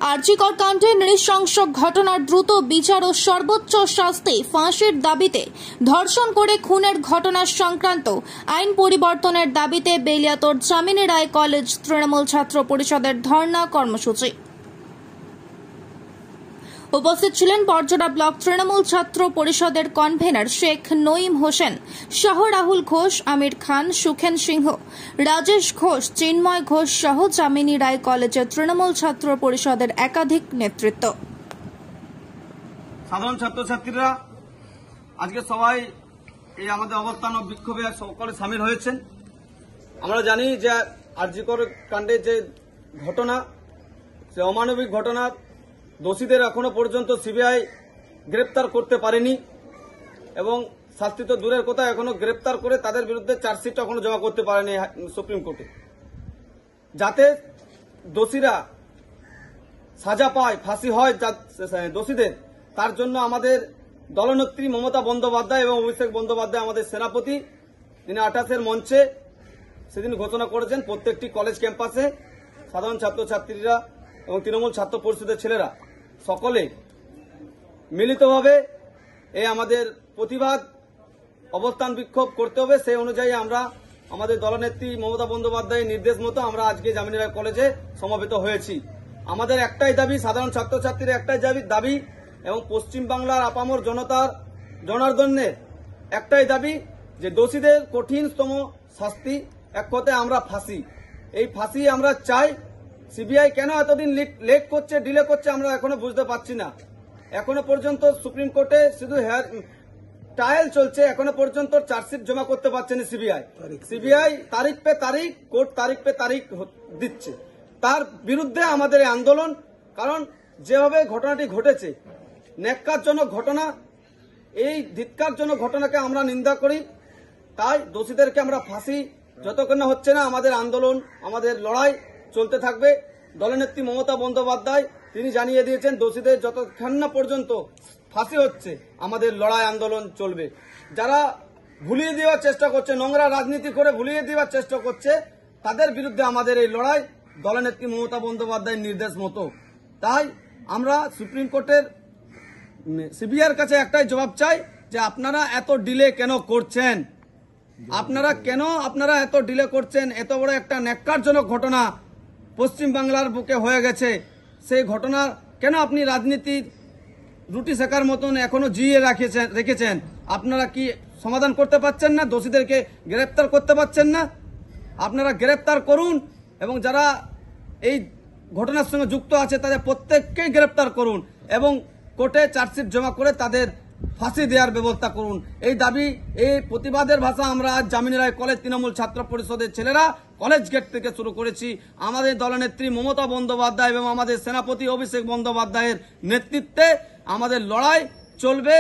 আরজিকর কাণ্ডে নৃশংস ঘটনার দ্রুত বিচার ও সর্বোচ্চ শাস্তি ফাঁসির দাবিতে ধর্ষণ করে খুনের ঘটনা সংক্রান্ত আইন পরিবর্তনের দাবিতে বেলিয়াতোড় যামিনী রায় কলেজ তৃণমূল ছাত্র পরিষদের ধর্ণা কর্মসূচি। উপস্থিত ছিলেন বরজোড়া ব্লক তৃণমূল ছাত্র পরিষদের কনভেনার শেখ নঈম হোসেন সহ রাহুল ঘোষ, আমির খান, সুখেন সিংহ, রাজেশ ঘোষ, চিন্ময় ঘোষ সহ যামিনী রায় কলেজের তৃণমূল ছাত্র পরিষদের একাধিক নেতৃত্ব। সাধারণ ছাত্রছাত্রীরা আজকে সবাই এই আমাদের অবস্থান ও বিক্ষোভে সকলে সামিল হয়েছেন। আমরা জানি যে আরজিকর কাণ্ডে যে ঘটনা, সে অমানবিক ঘটনা, দোষীদের এখনো পর্যন্ত সিবিআই গ্রেপ্তার করতে পারেনি এবং শাস্তি তো দূরের কথা, এখনো গ্রেপ্তার করে তাদের বিরুদ্ধে চার্জশিট এখনো জমা করতে পারেনি সুপ্রিম কোর্টে। যাতে দোষীরা সাজা পায়, ফাঁসি হয় দোষীদের, তার জন্য আমাদের দলনেত্রী মমতা বন্দ্যোপাধ্যায় এবং অভিষেক বন্দ্যোপাধ্যায় আমাদের সেনাপতি, তিনি 28-এর মঞ্চে সেদিন ঘোষণা করেছেন প্রত্যেকটি কলেজ ক্যাম্পাসে সাধারণ ছাত্রছাত্রীরা এবং তৃণমূল ছাত্র পরিষদের ছেলেরা সকলে মিলিতভাবে এই আমাদের প্রতিবাদ অবস্থান বিক্ষোভ করতে হবে। সেই অনুযায়ী আমরা আমাদের দলনেত্রী মমতা বন্দ্যোপাধ্যায়ের নির্দেশ মতো আমরা আজকে যামিনী রায় কলেজে সমবেত হয়েছি। আমাদের একটাই দাবি, সাধারণ ছাত্রছাত্রীর একটাই দাবি এবং পশ্চিমবাংলার আপামর জনার্দনের একটাই দাবি যে দোষীদের কঠিনতম শাস্তি, এক কথায় আমরা ফাঁসি। এই ফাঁসি আমরা চাই। সিবিআই কেন এতদিন লেট করছে, ডিলে করছে, আমরা এখনো বুঝতে পারছি না। এখনো পর্যন্ত সুপ্রিম কোর্টে শুধু ট্রায়াল চলছে, এখনো পর্যন্ত চার্জশিট জমা করতে পারছে না সিবিআই তারিখ পে তারিখ, কোর্ট তারিখ পে তারিখ দিচ্ছে। তার বিরুদ্ধে আমাদের এই আন্দোলন, কারণ যেভাবে ঘটনাটি ঘটেছে ন্যাক্কারজনক ঘটনা, এই ধিক্কারজনক ঘটনাকে আমরা নিন্দা করি। তাই দোষীদেরকে আমরা ফাঁসি যতক্ষণ না হচ্ছে না, আমাদের আন্দোলন, আমাদের লড়াই চলতে থাকবে। দলনেত্রী মমতা বন্দ্যোপাধ্যায় তিনি জানিয়ে দিয়েছেন দোষীদের যতক্ষণ না পর্যন্ত ফাঁসি হচ্ছে আমাদের লড়াই আন্দোলন চলবে। যারা ভুলিয়ে দেওয়ার চেষ্টা করছে, নোংরা রাজনীতি করে ভুলিয়ে দেওয়ার চেষ্টা করছে, তাদের বিরুদ্ধে আমাদের এই লড়াই দলনেত্রী মমতা বন্দ্যোপাধ্যায়ের নির্দেশ মতো। তাই আমরা সুপ্রিম কোর্টের সিবিআইয়ের কাছে একটাই জবাব চাই যে আপনারা এত ডিলে কেন করছেন, আপনারা এত ডিলে করছেন। এত বড় একটা ন্যাক্কারজনক ঘটনা পশ্চিমবাংলার বুকে হয়ে গেছে, সেই ঘটনা কেন আপনি রাজনীতির রুটি শেখার মতন এখনো জিয়ে রেখেছেন? আপনারা কি সমাধান করতে পারছেন না? দোষীদেরকে গ্রেপ্তার করতে পারছেন না? আপনারা গ্রেপ্তার করুন এবং যারা এই ঘটনার সঙ্গে যুক্ত আছে তাদের প্রত্যেককেই গ্রেপ্তার করুন এবং কোর্টে চার্জশিট জমা করে তাদের ফাঁসি দেওয়ার ব্যবস্থা করুন। এই দাবি, এই প্রতিবাদের ভাষা আমরা আজ যামিনী রায় কলেজ তৃণমূল ছাত্র পরিষদের ছেলেরা কলেজ গেট থেকে শুরু করেছি। আমাদের দলনেত্রী মমতা বন্দ্যোপাধ্যায় এবং আমাদের সেনাপতি অভিষেক বন্দ্যোপাধ্যায়ের নেতৃত্বে আমাদের লড়াই চলবে।